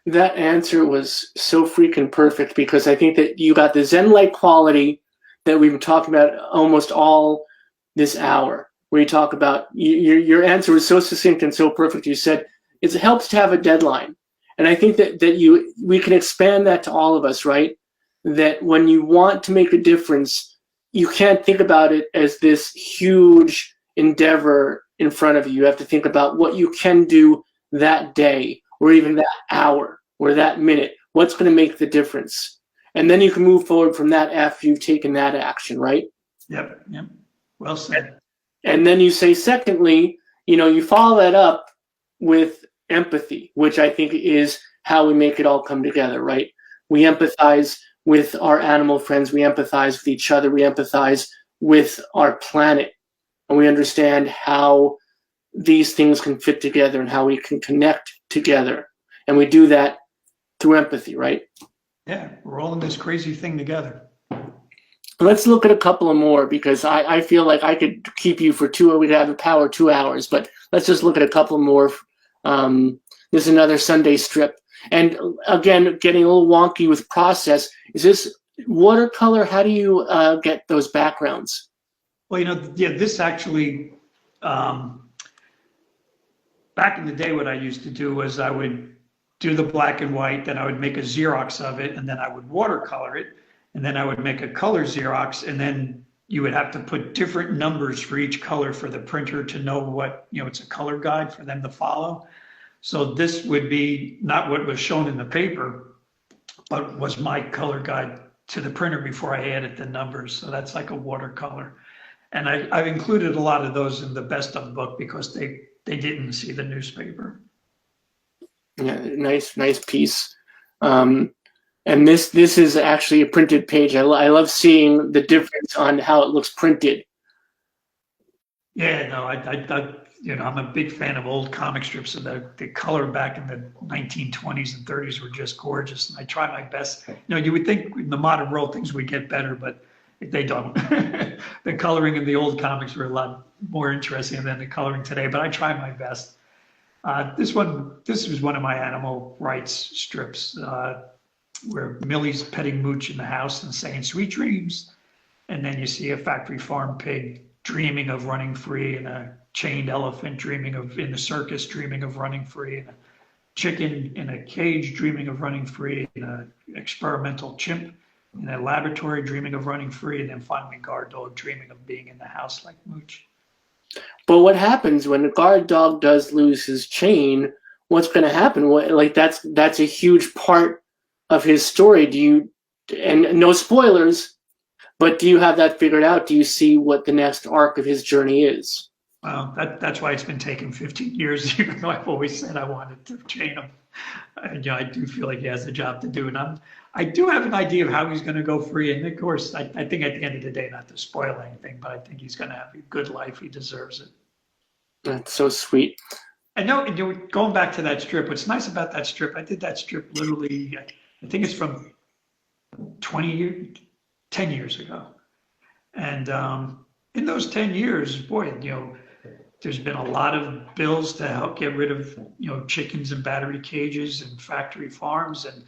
That answer was so freaking perfect, because I think that you got the Zen-like quality that we've been talking about almost all this hour, where you talk about your answer was so succinct and so perfect. You said it helps to have a deadline. And I think that we can expand that to all of us, right? That when you want to make a difference, you can't think about it as this huge endeavor in front of you. You have to think about what you can do that day, or even that hour, or that minute. What's going to make the difference? And then you can move forward from that after you've taken that action, right? Yep. Well said. And then you say, secondly, you follow that up with empathy, which I think is how we make it all come together, right? We empathize with our animal friends. We empathize with each other. We empathize with our planet. And we understand how these things can fit together and how we can connect together. And we do that through empathy, right? Yeah, we're all in this crazy thing together. Let's look at a couple of more, because I feel like I could keep you for we'd have a power 2 hours, but let's just look at a couple more. There's another Sunday strip. And again, getting a little wonky with process. Is this watercolor? How do you get those backgrounds? Well, this actually, back in the day, what I used to do was I would do the black and white, then I would make a Xerox of it, and then I would watercolor it, and then I would make a color Xerox, and then you would have to put different numbers for each color for the printer to know what, it's a color guide for them to follow. So this would be not what was shown in the paper, but was my color guide to the printer before I added the numbers. So that's like a watercolor. And I've included a lot of those in the best of book because they didn't see the newspaper. Yeah, nice piece. And this is actually a printed page. I love seeing the difference on how it looks printed. Yeah, no, I'm a big fan of old comic strips, and the color back in the 1920s and 30s were just gorgeous. And I try my best. You would think in the modern world things would get better, but they don't. The coloring in the old comics were a lot more interesting than the coloring today, but I try my best. This was one of my animal rights strips, where Millie's petting Mooch in the house and saying sweet dreams. And then you see a factory farm pig dreaming of running free, and a chained elephant in the circus dreaming of running free, and a chicken in a cage dreaming of running free, and an experimental chimp in a laboratory dreaming of running free, and then finally guard dog dreaming of being in the house like Mooch. But what happens when a guard dog does lose his chain? What's going to happen? That's a huge part of his story. And no spoilers, but do you have that figured out? Do you see what the next arc of his journey is? That's why it's been taking 15 years, even though I've always said I wanted to chain him. I do feel like he has a job to do, and I do have an idea of how he's going to go free. And of course, I think at the end of the day, not to spoil anything, but I think he's going to have a good life. He deserves it. That's so sweet. I know, going back to that strip, what's nice about that strip, I did that strip literally, I think it's from 10 years ago. And in those 10 years, boy, there's been a lot of bills to help get rid of, chickens and battery cages and factory farms. And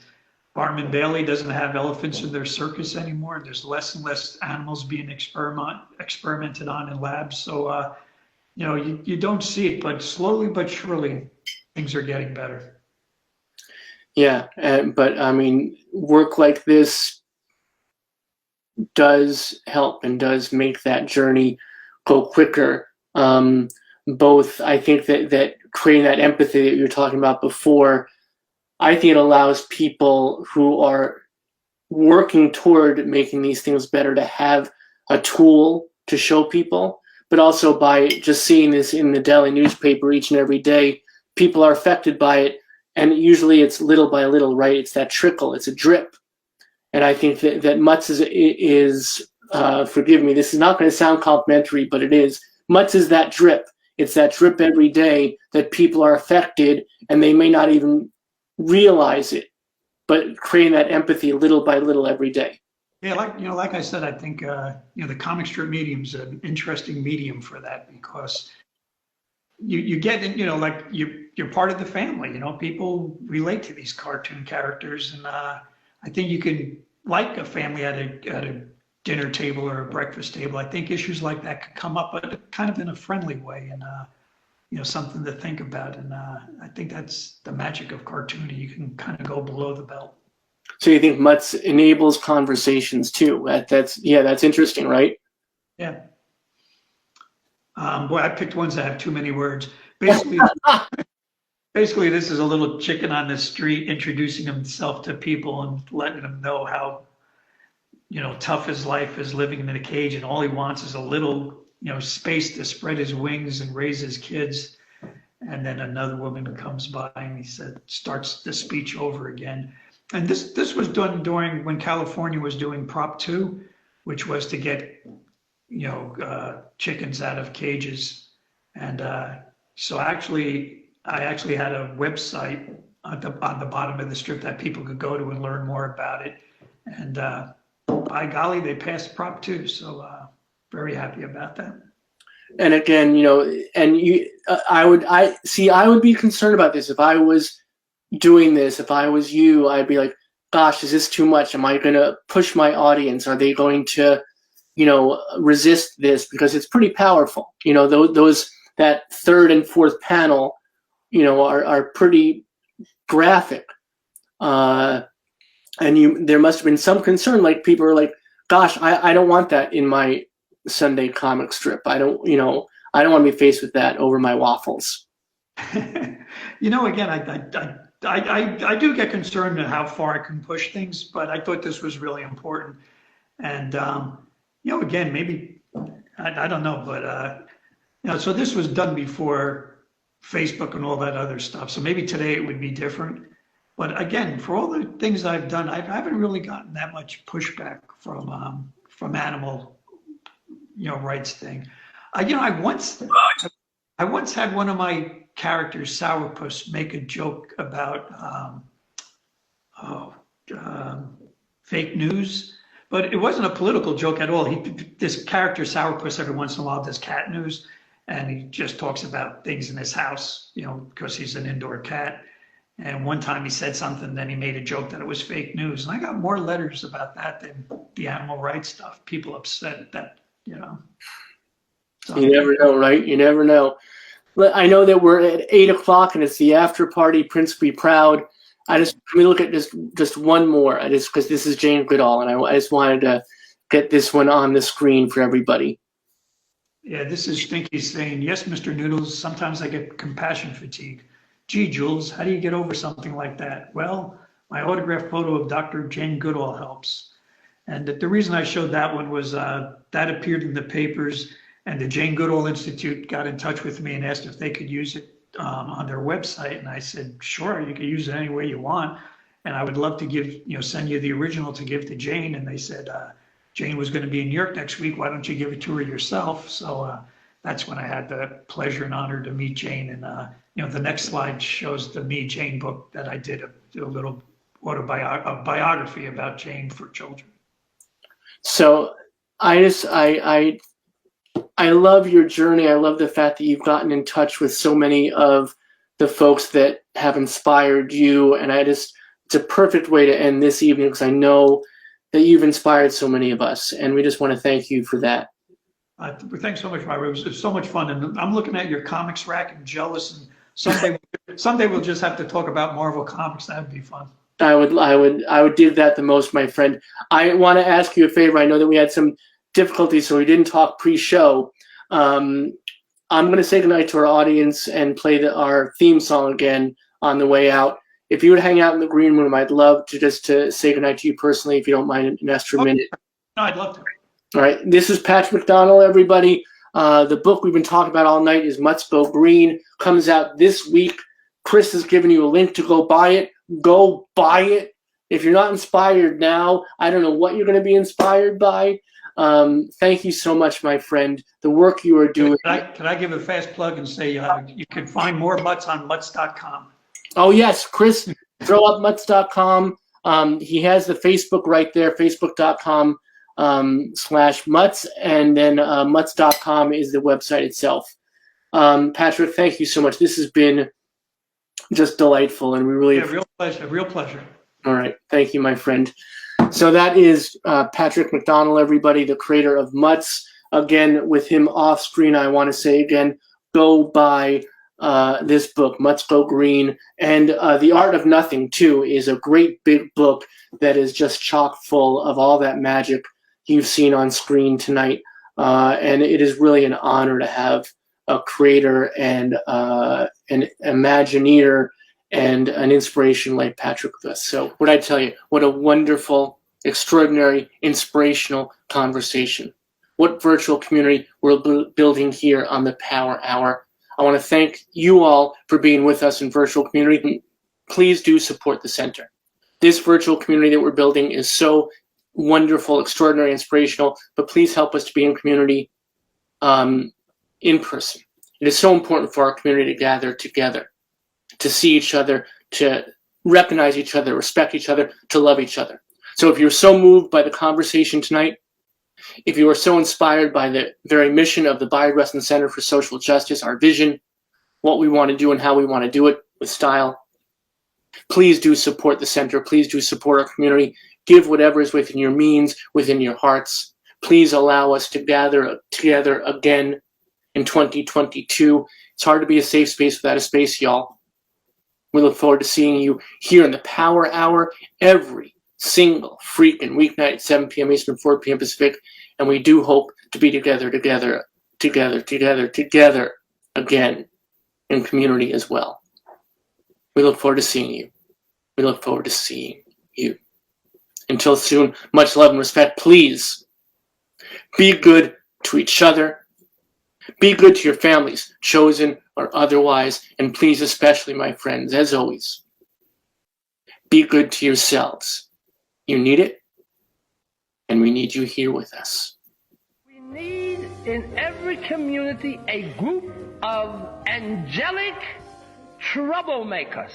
Barnum Bailey doesn't have elephants in their circus anymore. And there's less and less animals being experimented on in labs. So, you don't see it, but slowly but surely things are getting better. Yeah, but I mean, work like this does help and does make that journey go quicker. Both, I think that creating that empathy that you were talking about before, I think it allows people who are working toward making these things better to have a tool to show people, but also by just seeing this in the daily newspaper each and every day, people are affected by it. And usually it's little by little, right? It's that trickle, it's a drip. And I think that Mutts is forgive me, this is not going to sound complimentary, but it is. Mutts is that drip. It's that drip every day that people are affected, and they may not even realize it, but creating that empathy little by little every day. Yeah, like I said, I think the comic strip medium's an interesting medium for that, because you get, like you're part of the family. People relate to these cartoon characters, and I think you can like a family at a dinner table or a breakfast table. I think issues like that could come up, but kind of in a friendly way, and something to think about. And I think that's the magic of cartooning. You can kind of go below the belt. So you think Mutts enables conversations too? That's interesting, right? Yeah. Boy, I picked ones that have too many words. Basically, this is a little chicken on the street introducing himself to people and letting them know how, tough his life is living in a cage, and all he wants is a little, space to spread his wings and raise his kids. And then another woman comes by and he starts the speech over again. And this was done during when California was doing Prop 2, which was to get, chickens out of cages. And so I actually had a website on the bottom of the strip that people could go to and learn more about it. And by golly, they passed Prop 2. So very happy about that. And again, I would be concerned about this if I was doing this. If I was you, I'd be like, gosh, is this too much? Am I going to push my audience? Are they going to, resist this? Because it's pretty powerful. That third and fourth panel, are pretty graphic. And there must have been some concern, like people are like, gosh, I don't want that in my Sunday comic strip. I don't want to be faced with that over my waffles. Again, I do get concerned at how far I can push things, but I thought this was really important. And, again, maybe, I don't know, but, so this was done before Facebook and all that other stuff. So maybe today it would be different. But again, for all the things I've done, I haven't really gotten that much pushback from animal, rights thing. I once had one of my characters, Sourpuss, make a joke about fake news, but it wasn't a political joke at all. This character, Sourpuss, every once in a while does cat news, and he just talks about things in his house, because he's an indoor cat. And one time he said something, then he made a joke that it was fake news. And I got more letters about that than the animal rights stuff. People upset that, So, you never know, right? You never know. I know that we're at 8 o'clock and it's the after party. Prince Be Proud. Can we look at just one more? Because this is Jane Goodall, and I just wanted to get this one on the screen for everybody. Yeah, this is Stinky saying, yes, Mr. Noodles, sometimes I get compassion fatigue. Gee, Jules, how do you get over something like that? Well, my autographed photo of Dr. Jane Goodall helps. And the reason I showed that one was that appeared in the papers, and the Jane Goodall Institute got in touch with me and asked if they could use it on their website. And I said, sure, you can use it any way you want. And I would love to send you the original to give to Jane. And they said, Jane was going to be in New York next week. Why don't you give it to her yourself? So that's when I had the pleasure and honor to meet Jane. And, the next slide shows the Me Jane book that I did, a little biography about Jane for children. So I love your journey. I love the fact that you've gotten in touch with so many of the folks that have inspired you. And it's a perfect way to end this evening, because I know that you've inspired so many of us. And we just want to thank you for that. Thanks so much, Robert. It was so much fun. And I'm looking at your comics rack and jealous. And someday we'll just have to talk about Marvel comics. That would be fun. I would dig that the most, my friend. I want to ask you a favor. I know that we had some difficulties, so we didn't talk pre-show. I'm going to say goodnight to our audience and play our theme song again on the way out. If you would hang out in the green room, I'd love to say goodnight to you personally, if you don't mind an extra minute. No, I'd love to. All right. This is Patrick McDonnell, everybody. The book we've been talking about all night is Mutts Go Green. Comes out this week. Chris has given you a link to go buy it. Go buy it. If you're not inspired now, I don't know what you're going to be inspired by. Thank you so much, my friend. The work you are doing. Can I give a fast plug and say you can find more Mutts on Mutts.com? Oh, yes. Chris, throw up Mutts.com. He has the Facebook right there, facebook.com/Mutts. And then Mutts.com is the website itself. Patrick, thank you so much. This has been just delightful, and we really real pleasure, real pleasure. All right. Thank you, my friend. So that is Patrick McDonnell, everybody, the creator of Mutts. Again, with him off screen, I want to say again, go buy this book, Mutts Go Green. And The Art of Nothing, too, is a great big book that is just chock full of all that magic you've seen on screen tonight. And it is really an honor to have a creator and an Imagineer and an inspiration like Patrick with us. So what I tell you, what a wonderful, extraordinary, inspirational conversation. What virtual community we're building here on the Power Hour. I want to thank you all for being with us in virtual community. Please do support the center. This virtual community that we're building is so wonderful, extraordinary, inspirational, but please help us to be in community in person. It is so important for our community to gather together, to see each other, to recognize each other, respect each other, to love each other. So if you're so moved by the conversation tonight, if you are so inspired by the very mission of the Bayard Rustin Center for Social Justice, our vision, what we want to do and how we want to do it with style, please do support the center. Please do support our community. Give whatever is within your means, within your hearts. Please allow us to gather together again in 2022. It's hard to be a safe space without a space, y'all. We look forward to seeing you here in the Power Hour every single freaking weeknight at 7 p.m. Eastern, 4 p.m. Pacific. And we do hope to be together again in community as well. We look forward to seeing you. We look forward to seeing you. Until soon, much love and respect. Please be good to each other. Be good to your families, chosen or otherwise. And please, especially, my friends, as always, be good to yourselves. You need it, and we need you here with us. We need in every community a group of angelic troublemakers.